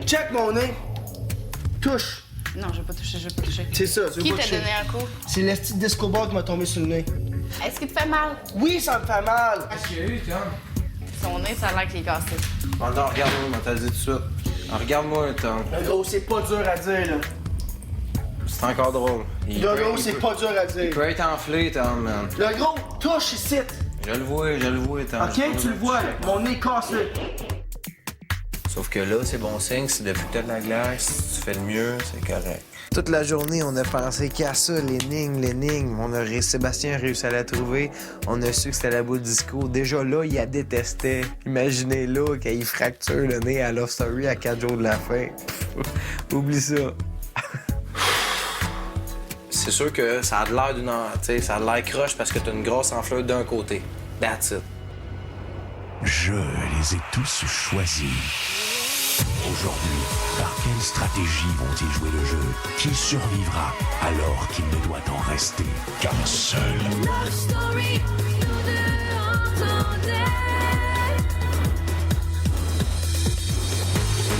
Check mon nez. Touche. Non, je vais pas toucher. C'est ça, tu veux Qui pas t'a toucher. donné un coup? C'est le petit disco ball qui m'a tombé sur le nez. Est-ce qu'il te fait mal? Oui, ça me fait mal. Qu'est-ce qu'il y a eu, Tom? Son nez, ça a l'air qu'il est cassé. Oh non, regarde-moi, t'as dit tout de suite. Regarde-moi, Tom. Le gros, c'est pas dur à dire, là. C'est encore drôle. Le gros, c'est pas dur à Il dire. peut être enflé, Tom, man. Le gros, touche ici. Je le vois, Tom. Ok, tu le vois, là. Mon nez cassé. Sauf que là, c'est bon signe, si depuis que t'as de la glace, si tu fais le mieux, c'est correct. Toute la journée, on a pensé qu'à ça, l'énigme. Sébastien a réussi à la trouver. On a su que c'était la boule disco. Déjà là, il la détestait. Imaginez là qu'il fracture le nez à Love Story à 4 jours de la fin. Oublie ça. C'est sûr que ça a l'air d'une... Tu sais, ça a l'air croche parce que t'as une grosse enflure d'un côté. That's it. Je les ai tous choisis. Aujourd'hui, par quelle stratégie vont-ils jouer le jeu? Qui survivra alors qu'il ne doit en rester qu'un seul? Love story, nous deux entendez.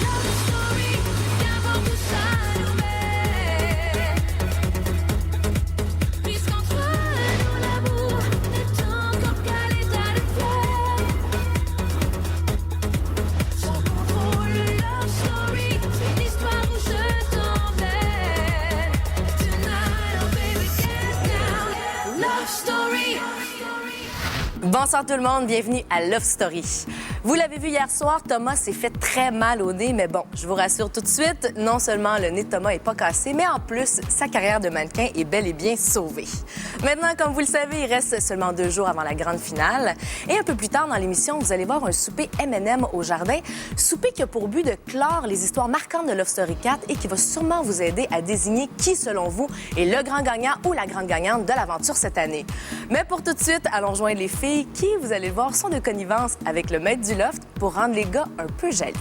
Love story, viens voir où ça nous mène. Puisqu'entre nous l'amour n'est encore qu'à l'état de fleur. Sans contrôle, love story, c'est une histoire où je t'emmène. Tonight, oh baby, get down. Love story. Bonsoir tout le monde, bienvenue à Love Story. Vous l'avez vu hier soir, Thomas s'est fait très mal au nez, mais bon, je vous rassure tout de suite, non seulement le nez de Thomas n'est pas cassé, mais en plus, sa carrière de mannequin est bel et bien sauvée. Maintenant, comme vous le savez, il reste seulement 2 jours avant la grande finale. Et un peu plus tard dans l'émission, vous allez voir un souper M&M au jardin. Souper qui a pour but de clore les histoires marquantes de Love Story 4 et qui va sûrement vous aider à désigner qui, selon vous, est le grand gagnant ou la grande gagnante de l'aventure cette année. Mais pour tout de suite, allons rejoindre les filles qui, vous allez le voir, sont de connivence avec le maître du loft pour rendre les gars un peu jaloux.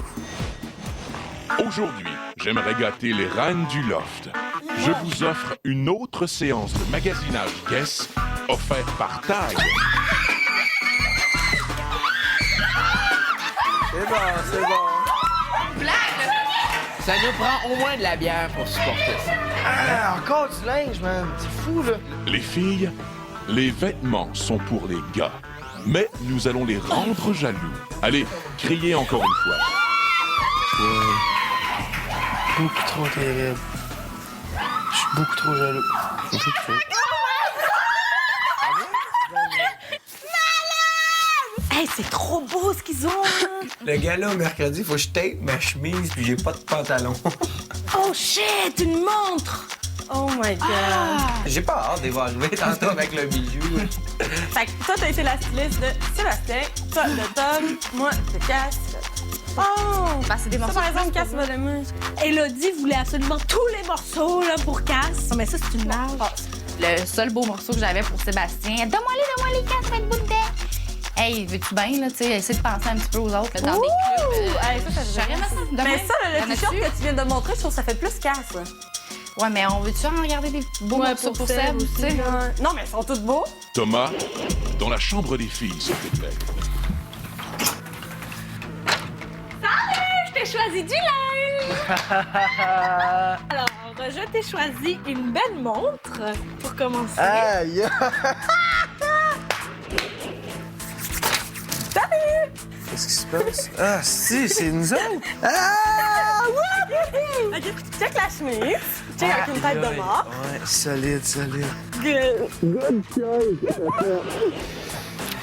Aujourd'hui, j'aimerais gâter les reines du loft. Je vous offre une autre séance de magasinage Guess offerte par Tag. C'est bon. Ça nous prend au moins de la bière pour supporter ça. Ah, encore du linge, man. C'est fou, là. Les filles, les vêtements sont pour les gars, mais nous allons les rendre jaloux. Allez, criez encore une fois. Beaucoup trop terrible. Je suis beaucoup trop jaloux. Hey, c'est trop beau ce qu'ils ont! hein? Le gars-là, mercredi, faut que je tape ma chemise puis j'ai pas de pantalon. Oh shit, une montre! Oh my God! J'ai pas hâte de les voir arriver tantôt avec le bijou. Fait que toi, t'as été la styliste de Sébastien, toi de Tom, moi de Cass. Oh! Bah, c'est des Ça, morceaux. par exemple, Cass va l'aimer. Elodie voulait absolument tous les morceaux là, pour Cass. Mais ça, c'est une marge. Le seul beau morceau que j'avais pour Sébastien, donne-moi les casses, faites bout de dé. Hey, veux-tu bien, là, tu sais, essayer de penser un petit peu aux autres, là, dans des clubs. Hey, ça J'aurais aimé ça. Demain, Mais ça, y en le a-tu? t-shirt que tu viens de montrer, je trouve que ça fait plus Cass. Ouais, mais on veut-tu en regarder des beaux morceaux pour Seb, tu sais? Non, mais ils sont tous beaux. Thomas, dans la chambre des filles, s'il te plaît. Je t'ai choisi du linge! Alors, je t'ai choisi une belle montre pour commencer. Aïe! Salut! Qu'est-ce qui se passe? Ah, si, c'est nous autres! Ah! Ouais! OK, check la chemise. Check avec une tête de mort. Ouais, solide.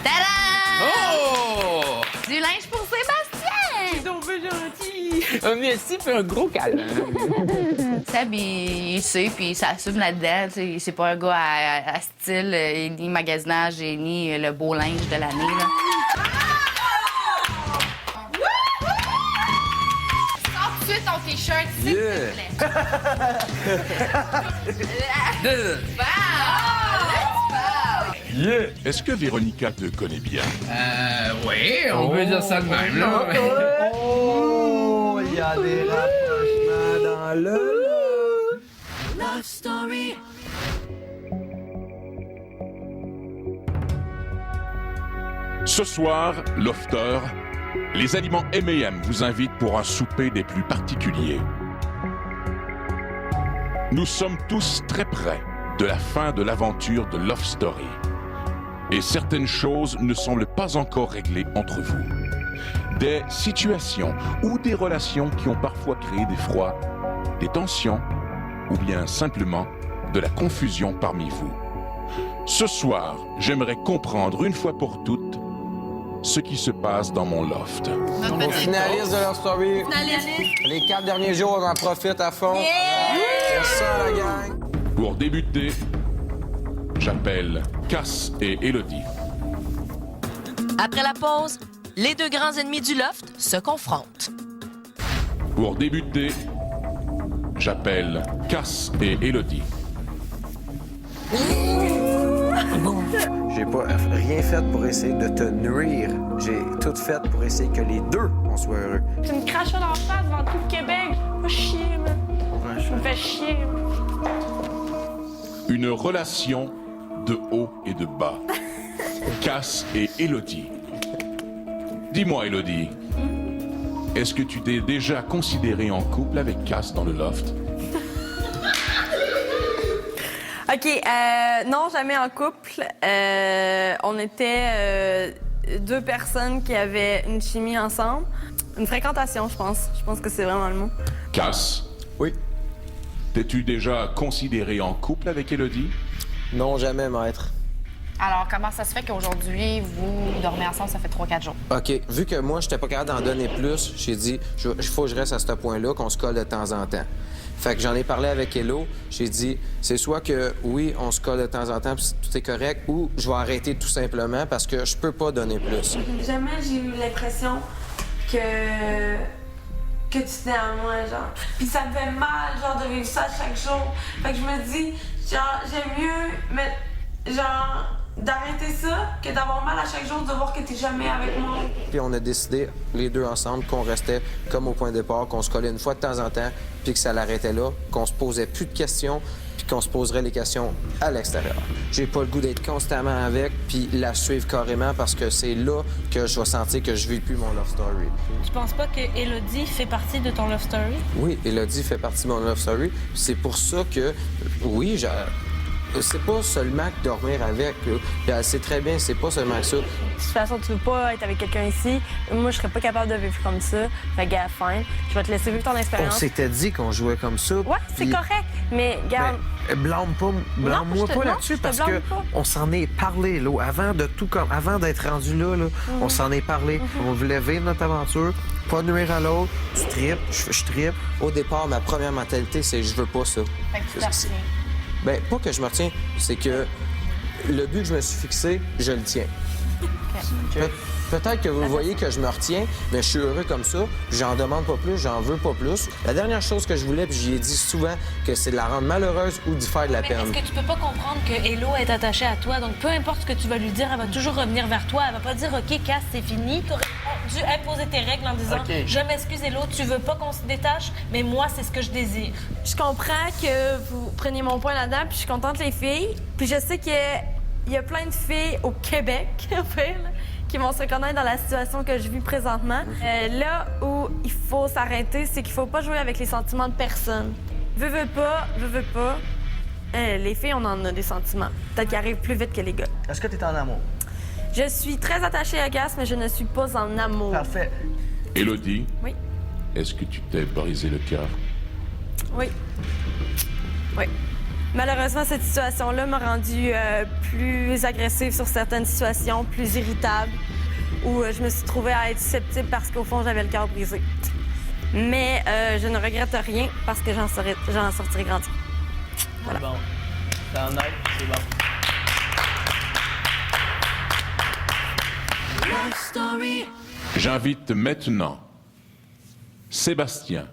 Tada! Oh! Du linge pour Sébastien! Ils sont un peu gentils. Un merci puis un gros câlin. Seb, il sait, puis il s'assume là-dedans. Tu sais, c'est pas un gars à style, ni magasinage, ni le beau linge de l'année, là. Sors tout de suite ton T-shirt, s'il te plaît. Yeah! Est-ce que Véronica te connaît bien? Oui, on peut dire ça de même, là. Oh, il y a des rapprochements dans le... Love story. Ce soir, Lofter, les aliments M&M vous invitent pour un souper des plus particuliers. Nous sommes tous très près de la fin de l'aventure de Love Story. Et certaines choses ne semblent pas encore réglées entre vous. Des situations ou des relations qui ont parfois créé des froids, des tensions ou bien simplement de la confusion parmi vous. Ce soir, j'aimerais comprendre une fois pour toutes ce qui se passe dans mon loft. Nos finalistes de Love Story. Les 4 derniers jours, on en profite à fond. C'est ça, la gang. Pour débuter, j'appelle Cass et Élodie. Après la pause, les deux grands ennemis du loft se confrontent. Pour débuter, j'appelle Cass et Élodie. J'ai pas rien fait pour essayer de te nuire. J'ai tout fait pour essayer que les deux, on soit heureux. Tu me craches dans la face devant tout le Québec. Pas chier, man. Je me fais chier. Une relation de haut et de bas. Cass et Élodie. Dis-moi, Élodie, est-ce que tu t'es déjà considérée en couple avec Cass dans le loft? OK, non, jamais en couple. On était deux personnes qui avaient une chimie ensemble. Une fréquentation, je pense. Je pense que c'est vraiment le mot. Cass? Oui. T'es-tu déjà considéré en couple avec Élodie? Non, jamais, maître. Alors, comment ça se fait qu'aujourd'hui, vous dormez ensemble, ça fait 3-4 jours? OK, vu que moi, j'étais pas capable d'en donner plus, j'ai dit, il faut que je reste à ce point-là, qu'on se colle de temps en temps. Fait que j'en ai parlé avec Hello, j'ai dit, c'est soit que, oui, on se colle de temps en temps, puis tout est correct, ou je vais arrêter tout simplement parce que je peux pas donner plus. Jamais j'ai eu l'impression que tu tenais à moi, genre. Puis ça me fait mal, genre, de vivre ça chaque jour. Fait que je me dis, genre, j'aime mieux, mais, genre, d'arrêter ça que d'avoir mal à chaque jour de voir que t'es jamais avec moi. Puis on a décidé, les deux ensemble, qu'on restait comme au point de départ, qu'on se collait une fois de temps en temps, puis que ça l'arrêtait là, qu'on se posait plus de questions, puis qu'on se poserait les questions à l'extérieur. J'ai pas le goût d'être constamment avec, puis la suivre carrément, parce que c'est là que je vais sentir que je vis plus mon love story. Tu penses pas que Élodie fait partie de ton love story? Oui, Élodie fait partie de mon love story, puis c'est pour ça que, oui, c'est pas seulement que dormir avec, là. Puis elle sait très bien, c'est pas seulement que ça. De toute façon, tu veux pas être avec quelqu'un ici. Moi, je serais pas capable de vivre comme ça. Fait que, fine. Je vais te laisser vivre ton On expérience. s'était dit qu'on jouait comme ça. Ouais, c'est puis- correct. Mais, garde, Ben, blâme-moi Non, je te- pas non, là-dessus je te parce blâme que pas. on s'en est parlé là, avant d'être rendu là, on s'en est parlé. On voulait vivre notre aventure, pas nuire à l'autre. Tu tripes, je trippe. Au départ, ma première mentalité, c'est je veux pas ça. Fait que tu t'abstiens. Ben, pas que je me retiens, c'est que le but que je me suis fixé, je le tiens. Peut-être que vous voyez que je me retiens, mais je suis heureux comme ça. J'en demande pas plus, j'en veux pas plus. La dernière chose que je voulais, puis j'y ai dit souvent, que c'est de la rendre malheureuse ou d'y faire de la Mais peine. est-ce que tu peux pas comprendre que Hello est attachée à toi? Donc, peu importe ce que tu vas lui dire, elle va toujours revenir vers toi. Elle va pas dire, OK, Cass, c'est fini. Tu aurais dû imposer tes règles en disant, OK. je m'excuse, Hello, tu veux pas qu'on se détache, mais moi, c'est ce que je désire. je comprends que vous preniez mon point là-dedans, puis je suis contente, les filles. Puis je sais qu'il y a plein de filles au Québec, en fait, là, qui vont se reconnaître dans la situation que je vis présentement. Là où il faut s'arrêter, c'est qu'il faut pas jouer avec les sentiments de personne. Veux pas. Les filles, on en a des sentiments. Peut-être qu'ils arrivent plus vite que les gars. Est-ce que t'es en amour? Je suis très attachée à Cass, mais je ne suis pas en amour. Parfait. Élodie? Oui. Est-ce que tu t'es brisé le cœur? Oui. Malheureusement, cette situation-là m'a rendue plus agressive sur certaines situations, plus irritable, où je me suis trouvée à être susceptible parce qu'au fond, j'avais le cœur brisé. Mais je ne regrette rien parce que j'en sortirai grandi. Voilà. Bon. C'est honnête, c'est bon. Love Story. J'invite maintenant Sébastien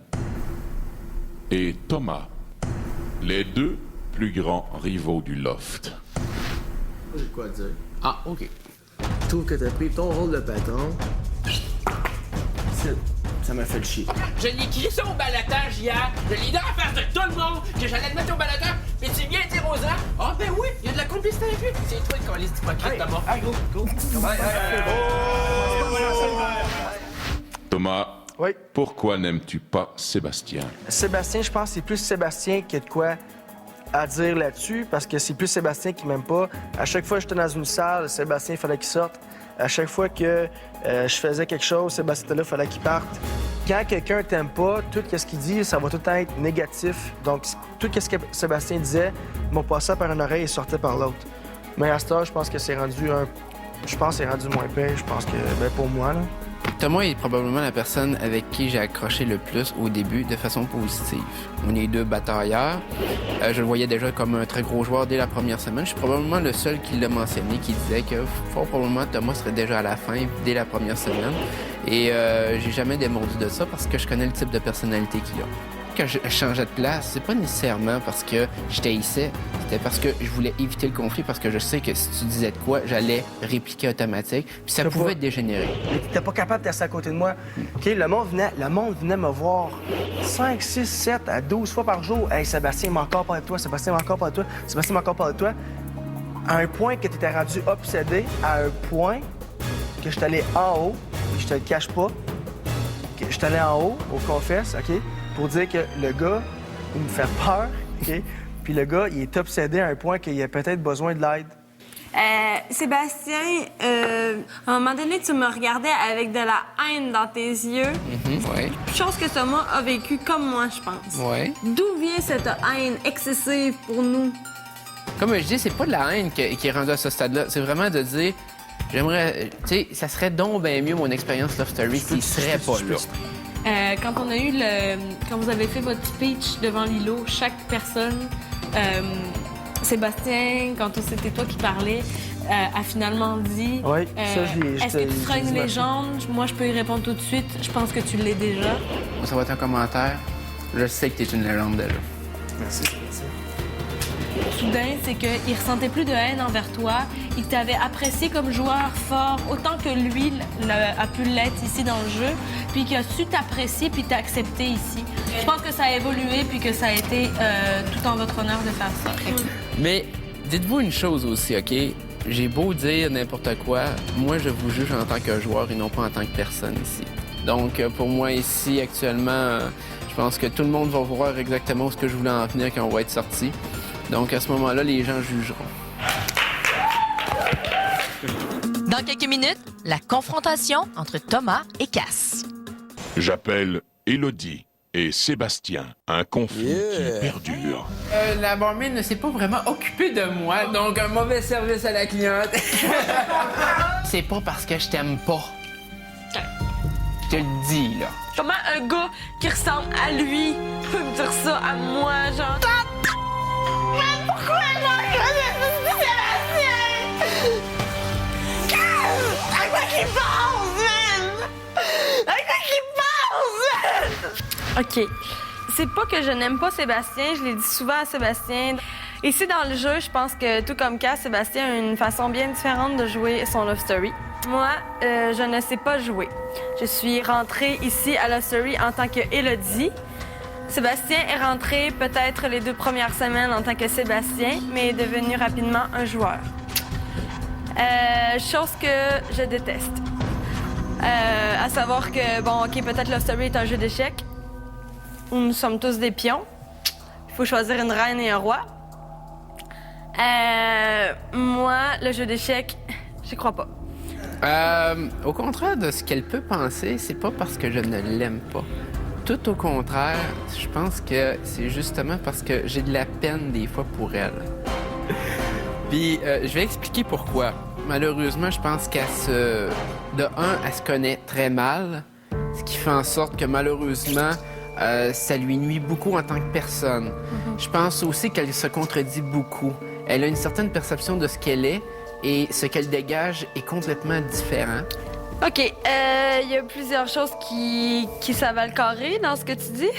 et Thomas, les deux plus grands rivaux du loft. J'ai quoi dire? Ah, OK. Je trouve que t'as pris ton rôle de patron. Ça m'a fait le chier. Je l'ai écrit ça au balotage hier. Je l'ai dit en face de tout le monde que j'allais le mettre au balotage. Mais tu viens dire aux gens, ah ben oui, il y a de la complicité avec lui. C'est toi le calice hypocrite, Thomas. Go. Thomas, Oui. pourquoi n'aimes-tu pas Sébastien? Sébastien, je pense que c'est plus Sébastien qui a de quoi à dire là-dessus, parce que c'est plus Sébastien qui m'aime pas. À chaque fois que j'étais dans une salle, Sébastien, il fallait qu'il sorte. À chaque fois que je faisais quelque chose, Sébastien était là, il fallait qu'il parte. Quand quelqu'un t'aime pas, tout ce qu'il dit, ça va tout le temps être négatif. Donc, tout ce que Sébastien disait, m'a passé par une oreille et sortait par l'autre. Mais à ce temps, je pense que c'est rendu moins pire, je pense que, pour moi, là. Thomas est probablement la personne avec qui j'ai accroché le plus au début de façon positive. On est deux batailleurs. Je le voyais déjà comme un très gros joueur dès la première semaine. Je suis probablement le seul qui l'a mentionné, qui disait que fort probablement Thomas serait déjà à la fin dès la première semaine. Et j'ai jamais démordu de ça parce que je connais le type de personnalité qu'il a. Quand je changeais de place, c'est pas nécessairement parce que je t'haïssais, c'était parce que je voulais éviter le conflit, parce que je sais que si tu disais de quoi, j'allais répliquer automatique, puis ça pouvait dégénérer. T'étais pas capable de rester à côté de moi. OK, le monde venait me voir 5, 6, 7 à 12 fois par jour. Hey, Sébastien m'a encore parlé de toi, Sébastien m'a encore parlé de toi, Sébastien m'a encore parlé de toi. À un point que t'étais rendu obsédé, à un point que je suis allé en haut, et je te le cache pas, que je suis allé en haut, au confesse, OK? Pour dire que le gars, il me fait peur, OK? Puis le gars, il est obsédé à un point qu'il a peut-être besoin de l'aide. Sébastien, à un moment donné, tu me regardais avec de la haine dans tes yeux. Ouais. Chose que Thomas a vécu comme moi, je pense. Ouais. D'où vient cette haine excessive pour nous? Comme je dis, c'est pas de la haine qui est rendue à ce stade-là. C'est vraiment de dire, j'aimerais, tu sais, ça serait donc bien mieux mon expérience Love Story s'il serait pas là. Quand on a eu quand vous avez fait votre speech devant Lilo, chaque personne, Sébastien, quand c'était toi qui parlais, a finalement dit Oui, ça, est-ce que tu seras une légende? Moi, je peux y répondre tout de suite. Je pense que tu l'es déjà. Ça va être un commentaire. Je sais que t'es une légende déjà. Merci. Soudain, c'est qu'il ressentait plus de haine envers toi. Il t'avait apprécié comme joueur fort, autant que lui a pu l'être ici dans le jeu, puis qu'il a su t'apprécier puis t'accepter ici. Je pense que ça a évolué puis que ça a été tout en votre honneur de faire ça. Mais dites-vous une chose aussi, OK? J'ai beau dire n'importe quoi, moi, je vous juge en tant que joueur et non pas en tant que personne ici. Donc, pour moi, ici, actuellement, je pense que tout le monde va voir exactement où ce que je voulais en venir quand on va être sorti. Donc, à ce moment-là, les gens jugeront. Dans quelques minutes, la confrontation entre Thomas et Cass. J'appelle Élodie et Sébastien. Un conflit qui perdure. La barmaid ne s'est pas vraiment occupée de moi, donc un mauvais service à la cliente. C'est pas parce que je t'aime pas. Je te le dis, là. Comment un gars qui ressemble à lui peut me dire ça à moi, genre... Mais pourquoi Sébastien? À quoi qu'il pense, man? À quoi qu'il pense? OK. C'est pas que je n'aime pas Sébastien, je l'ai dit souvent à Sébastien. Ici, dans le jeu, je pense que tout comme Cass, Sébastien a une façon bien différente de jouer son Love Story. Moi, je ne sais pas jouer. Je suis rentrée ici à Love Story en tant que Élodie. Sébastien est rentré peut-être les 2 premières semaines en tant que Sébastien, mais est devenu rapidement un joueur. Chose que je déteste. À savoir que, bon, OK, peut-être Love Story est un jeu d'échecs où nous sommes tous des pions. Il faut choisir une reine et un roi. Moi, le jeu d'échecs, j'y crois pas. Au contraire de ce qu'elle peut penser, c'est pas parce que je ne l'aime pas. Tout au contraire, je pense que c'est justement parce que j'ai de la peine des fois pour elle. Puis, je vais expliquer pourquoi. Malheureusement, je pense elle se connaît très mal, ce qui fait en sorte que malheureusement, ça lui nuit beaucoup en tant que personne. Je pense aussi qu'elle se contredit beaucoup. Elle a une certaine perception de ce qu'elle est et ce qu'elle dégage est complètement différent. OK. Il y a plusieurs choses qui savent le carré dans ce que tu dis.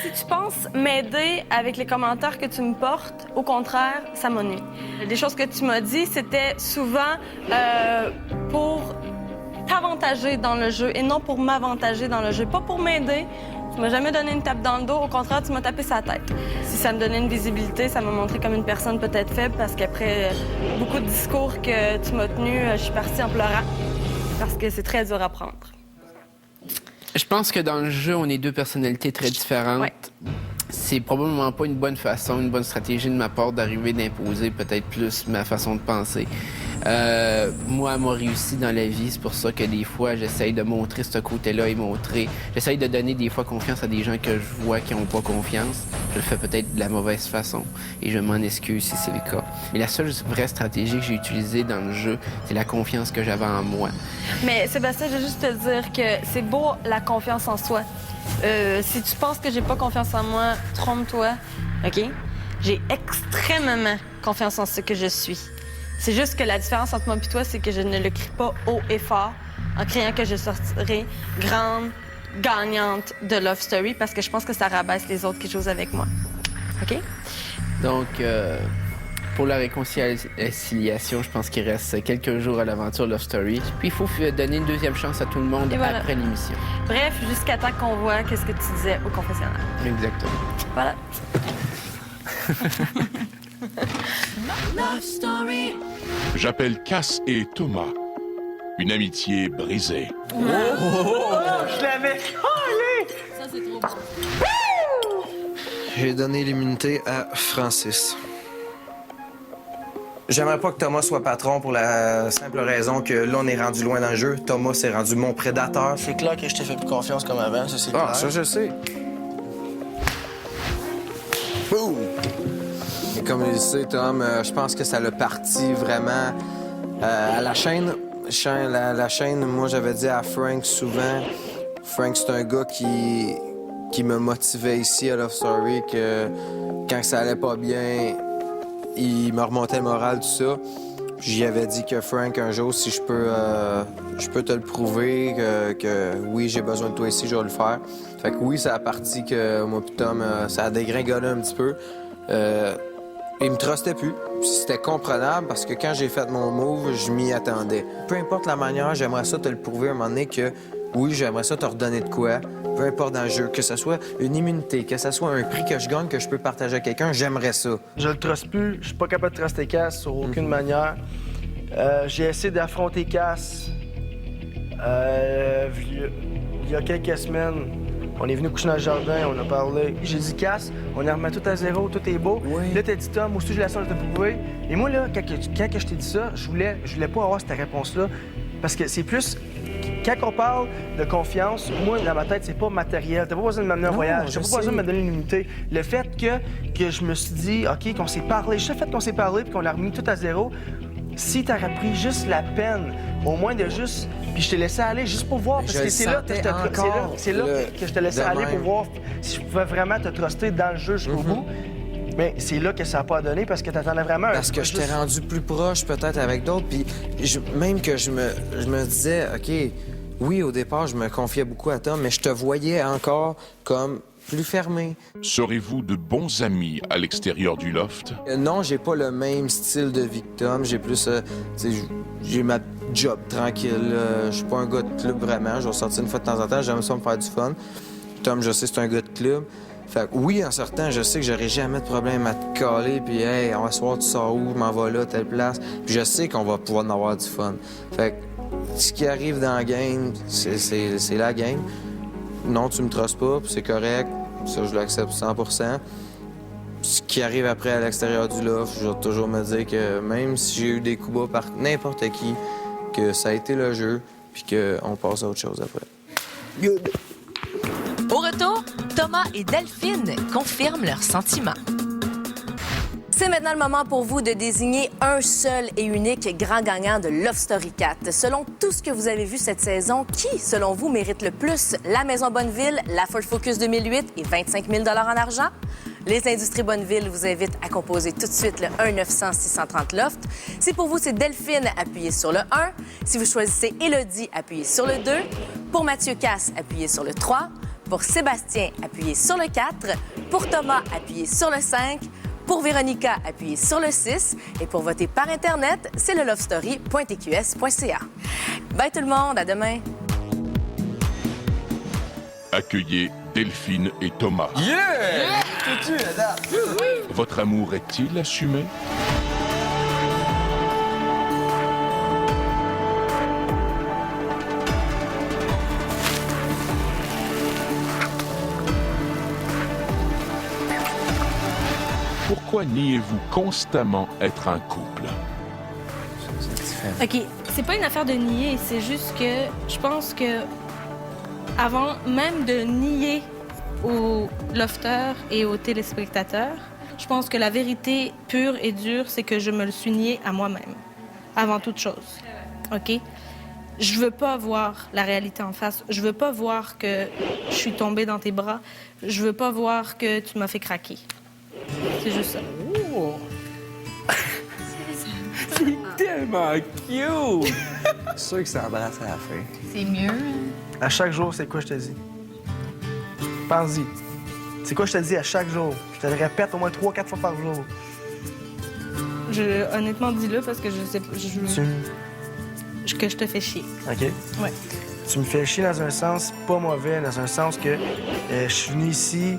Si tu penses m'aider avec les commentaires que tu me portes, au contraire, ça m'ennuie. Les choses que tu m'as dit, c'était souvent pour t'avantager dans le jeu et non pour m'avantager dans le jeu. Pas pour m'aider. Tu m'as jamais donné une tape dans le dos. Au contraire, tu m'as tapé sa tête. Si ça me donnait une visibilité, ça m'a montré comme une personne peut-être faible parce qu'après beaucoup de discours que tu m'as tenus, je suis partie en pleurant parce que c'est très dur à prendre. Je pense que dans le jeu, on est deux personnalités très différentes. Ouais. C'est probablement pas une bonne façon, une bonne stratégie de ma part d'arriver d'imposer peut-être plus ma façon de penser. Moi, elle m'a réussi dans la vie, c'est pour ça que des fois, j'essaye de montrer ce côté-là et j'essaye de donner des fois confiance à des gens que je vois qui n'ont pas confiance. Je le fais peut-être de la mauvaise façon et je m'en excuse si c'est le cas. Mais la seule vraie stratégie que j'ai utilisée dans le jeu, c'est la confiance que j'avais en moi. Mais Sébastien, je veux juste te dire que c'est beau la confiance en soi. Si tu penses que j'ai pas confiance en moi, trompe-toi, OK? J'ai extrêmement confiance en ce que je suis. C'est juste que la différence entre moi et toi, c'est que je ne le crie pas haut et fort en criant que je sortirai grande gagnante de Love Story parce que je pense que ça rabaisse les autres qui jouent avec moi. OK? Donc, pour la réconciliation, je pense qu'il reste quelques jours à l'aventure Love Story. Puis il faut donner une deuxième chance à tout le monde Et voilà. après l'émission. Bref, jusqu'à temps qu'on voit qu'est-ce que tu disais au confessionnal. Exactement. Voilà. Love Story. J'appelle Cass et Thomas. Une amitié brisée. Oh, je l'avais collé! Ça, c'est trop bon. J'ai donné l'immunité à Francis. J'aimerais pas que Thomas soit patron pour la simple raison que là, on est rendu loin dans le jeu. Thomas s'est rendu mon prédateur. C'est clair que je t'ai fait plus confiance comme avant, ça c'est clair. Ah, ça, je sais. Boum! Et comme il sait, Tom, je pense que ça l'a parti vraiment à la chaîne. La chaîne, moi, j'avais dit à Frank souvent, Frank, c'est un gars qui me motivait ici à Love Story, que quand ça allait pas bien, il me remontait le moral, tout ça. J'y avais dit que Frank, un jour, si je peux te le prouver, que oui, j'ai besoin de toi ici, je vais le faire. Fait que oui, ça a parti que moi et Tom, ça a dégringolé un petit peu. Il me trustait plus. Puis c'était comprenable parce que quand j'ai fait mon move, je m'y attendais. Peu importe la manière, j'aimerais ça te le prouver à un moment donné que oui, j'aimerais ça te redonner de quoi. Peu importe dans le jeu, que ce soit une immunité, que ce soit un prix que je gagne, que je peux partager à quelqu'un, j'aimerais ça. Je le truste plus, je suis pas capable de truster Cass sur aucune manière. J'ai essayé d'affronter Cass il y a quelques semaines. On est venu coucher dans le jardin, on a parlé. J'ai dit, Cass, on est remis tout à zéro, tout est beau. Oui. Là, t'as dit, Tom, aussi, j'ai la chance de te prouver. Et moi, là, quand je t'ai dit ça, je voulais pas avoir cette réponse-là. Parce que c'est plus. Quand on parle de confiance, moi, dans ma tête, c'est pas matériel. T'as pas besoin de m'amener en voyage. T'as pas besoin de me donner une immunité. Le fait que je me suis dit, OK, qu'on s'est parlé, juste le fait qu'on s'est parlé puis qu'on l'a remis tout à zéro, si t'aurais pris juste la peine, au moins de juste. Puis je t'ai laissé aller juste pour voir. Parce que c'est là que je te laissais aller pour voir si je pouvais vraiment te truster dans le jeu jusqu'au bout. Mais c'est là que ça n'a pas donné parce que t'attendais vraiment... Parce que je t'ai rendu plus proche peut-être avec d'autres, puis même que je me disais, OK, oui, au départ, je me confiais beaucoup à Tom, mais je te voyais encore comme plus fermé. Serez-vous de bons amis à l'extérieur du loft? Non, j'ai pas le même style de vie que Tom. J'ai plus, tu sais, j'ai ma job tranquille. Je suis pas un gars de club vraiment. Je vais sortir une fois de temps en temps. J'aime ça me faire du fun. Tom, je sais, c'est un gars de club. Fait que oui, en sortant, je sais que j'aurai jamais de problème à te caler, puis hey, on va se voir, tu sors où, je m'en vais là, telle place. Puis je sais qu'on va pouvoir en avoir du fun. Fait que ce qui arrive dans la game, c'est la game. Non, tu me trustes pas, puis c'est correct. Ça, je l'accepte 100%. Ce qui arrive après à l'extérieur du loft, je vais toujours me dire que même si j'ai eu des coups bas par n'importe qui, que ça a été le jeu, puis qu'on passe à autre chose après. Good! Au retour, Thomas et Delphine confirment leurs sentiments. C'est maintenant le moment pour vous de désigner un seul et unique grand gagnant de Love Story 4. Selon tout ce que vous avez vu cette saison, qui, selon vous, mérite le plus la Maison Bonneville, la Ford Focus 2008 et 25 000 en argent? Les Industries Bonneville vous invitent à composer tout de suite le 1-900-630-LOFT. Si pour vous, c'est Delphine, appuyez sur le 1. Si vous choisissez Élodie, appuyez sur le 2. Pour Mathieu Casse, appuyez sur le 3. Pour Sébastien, appuyez sur le 4. Pour Thomas, appuyez sur le 5. Pour Véronica, appuyez sur le 6. Et pour voter par Internet, c'est le lovestory.tqs.ca. Bye tout le monde, à demain. Accueillez Delphine et Thomas. Yeah! Votre amour est-il assumé? pourquoi niez-vous constamment être un couple? OK, c'est pas une affaire de nier, c'est juste que je pense que avant même de nier aux lofters et aux téléspectateurs, je pense que la vérité pure et dure, c'est que je me le suis nié à moi-même, avant toute chose. OK? Je veux pas voir la réalité en face. Je veux pas voir que je suis tombée dans tes bras. Je veux pas voir que tu m'as fait craquer. C'est juste ça. Oh. C'est tellement cute! C'est sûr que ça embrasse à la fin. C'est mieux. À chaque jour, c'est quoi je te dis? Pense-y. C'est quoi je te dis à chaque jour? Je te le répète au moins 3-4 fois par jour. Honnêtement, dis-le parce que je sais pas. Que je te fais chier. OK? Ouais. Tu me fais chier dans un sens pas mauvais, dans un sens que je suis venu ici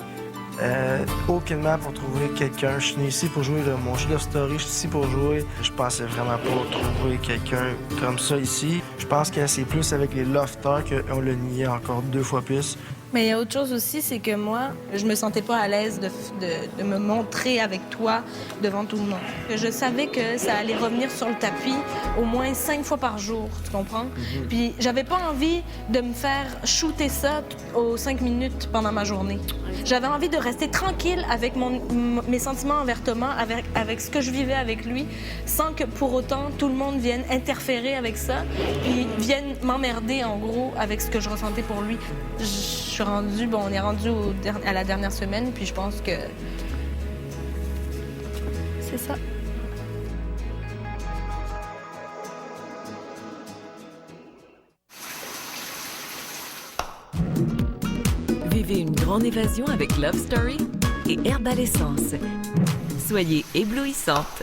aucunement pour trouver quelqu'un. Je suis venu ici pour jouer mon jeu de story. Je suis ici pour jouer. Je pensais vraiment pas trouver quelqu'un comme ça ici. Je pense que c'est plus avec les lofters qu'on le niait encore 2 fois plus. Mais il y a autre chose aussi, c'est que moi, je me sentais pas à l'aise de me montrer avec toi devant tout le monde. Je savais que ça allait revenir sur le tapis au moins 5 fois par jour, tu comprends? Puis j'avais pas envie de me faire shooter ça aux 5 minutes pendant ma journée. J'avais envie de rester tranquille avec mes sentiments envers Thomas, avec ce que je vivais avec lui, sans que pour autant tout le monde vienne interférer avec ça, puis vienne m'emmerder en gros avec ce que je ressentais pour lui. On est rendu à la dernière semaine, puis je pense que c'est ça. Vivez une grande évasion avec Love Story et Herbal Essence. Soyez éblouissantes.